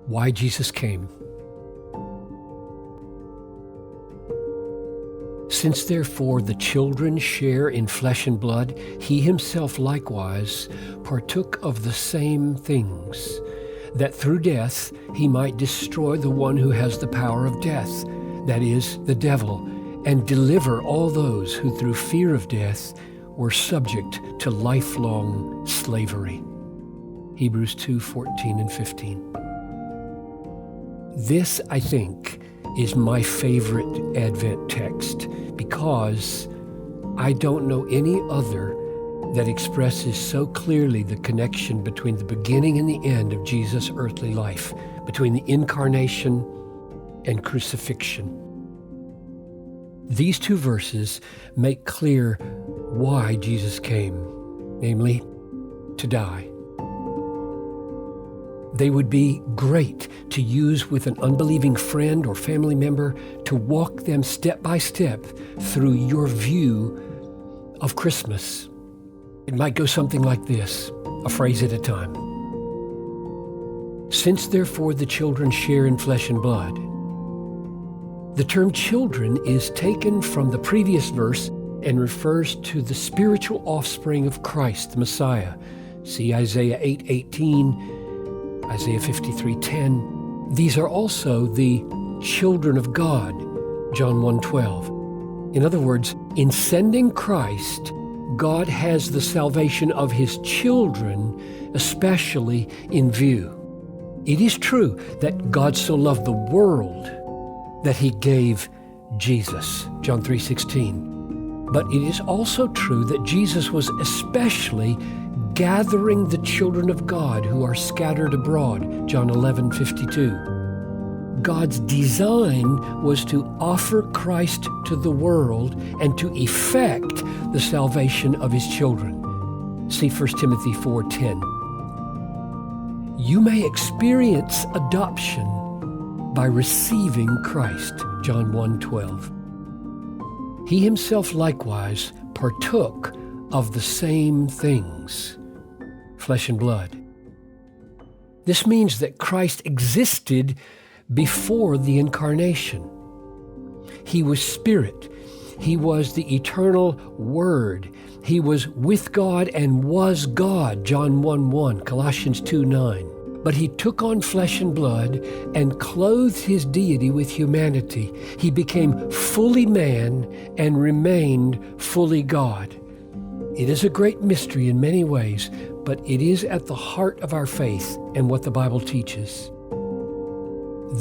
Why Jesus came. Since therefore the children share in flesh and blood, he himself likewise partook of the same things, that through death he might destroy the one who has the power of death, that is, the devil, and deliver all those who through fear of death were subject to lifelong slavery. Hebrews 2:14 and 15. This, I think, is my favorite Advent text because I don't know any other that expresses so clearly the connection between the beginning and the end of Jesus' earthly life, between the incarnation and crucifixion. These two verses make clear why Jesus came, namely, to die. They would be great to use with an unbelieving friend or family member to walk them step by step through your view of Christmas. It might go something like this, a phrase at a time. Since therefore the children share in flesh and blood. The term children is taken from the previous verse and refers to the spiritual offspring of Christ, the Messiah. See Isaiah 8:18. Isaiah 53:10. These are also the children of God, John 1:12. In other words, in sending Christ, God has the salvation of his children especially in view. It is true that God so loved the world that he gave Jesus, John 3:16. But it is also true that Jesus was especially gathering the children of God who are scattered abroad, John 11:52. God's design was to offer Christ to the world and to effect the salvation of his children. See 1 Timothy 4:10. You may experience adoption by receiving Christ, John 1:12. He himself likewise partook of the same things, flesh and blood. This means that Christ existed before the incarnation. He was spirit. He was the eternal Word. He was with God and was God, John 1:1, Colossians 2:9. But he took on flesh and blood and clothed his deity with humanity. He became fully man and remained fully God. It is a great mystery in many ways, but it is at the heart of our faith and what the Bible teaches.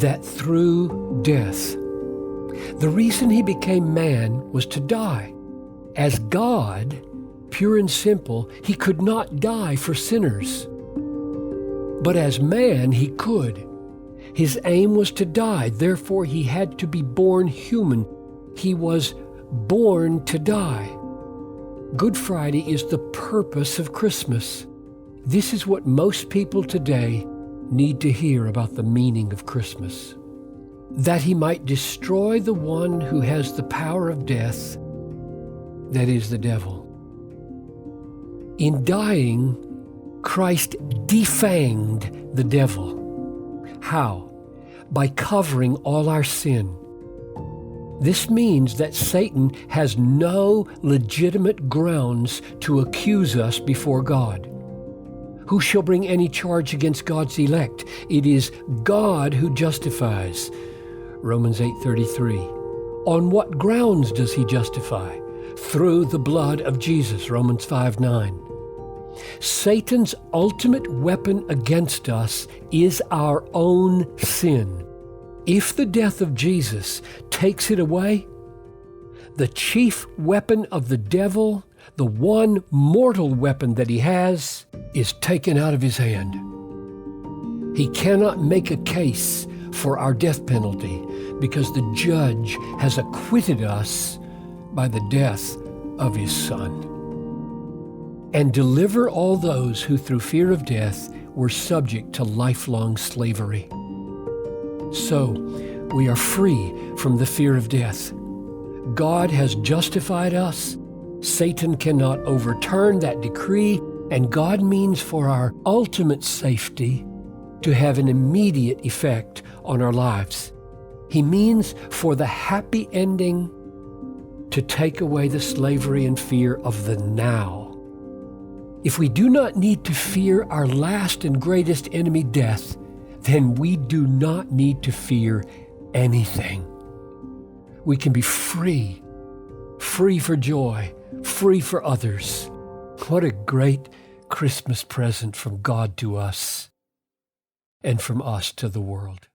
That through death, the reason he became man was to die. As God, pure and simple, he could not die for sinners. But as man, he could. His aim was to die, therefore he had to be born human. He was born to die. Good Friday is the purpose of Christmas. This is what most people today need to hear about the meaning of Christmas. That he might destroy the one who has the power of death, that is the devil. In dying, Christ defanged the devil. How? By covering all our sin. This means that Satan has no legitimate grounds to accuse us before God. Who shall bring any charge against God's elect? It is God who justifies. Romans 8:33. On what grounds does he justify? Through the blood of Jesus. Romans 5:9. Satan's ultimate weapon against us is our own sin. If the death of Jesus takes it away, the chief weapon of the devil, the one mortal weapon that he has, is taken out of his hand. He cannot make a case for our death penalty because the judge has acquitted us by the death of his Son. And deliver all those who through fear of death were subject to lifelong slavery. So we are free from the fear of death. God has justified us. Satan cannot overturn that decree, and God means for our ultimate safety to have an immediate effect on our lives. He means for the happy ending to take away the slavery and fear of the now. If we do not need to fear our last and greatest enemy, death, then we do not need to fear anything. We can be free for joy, free for others. What a great Christmas present from God to us and from us to the world.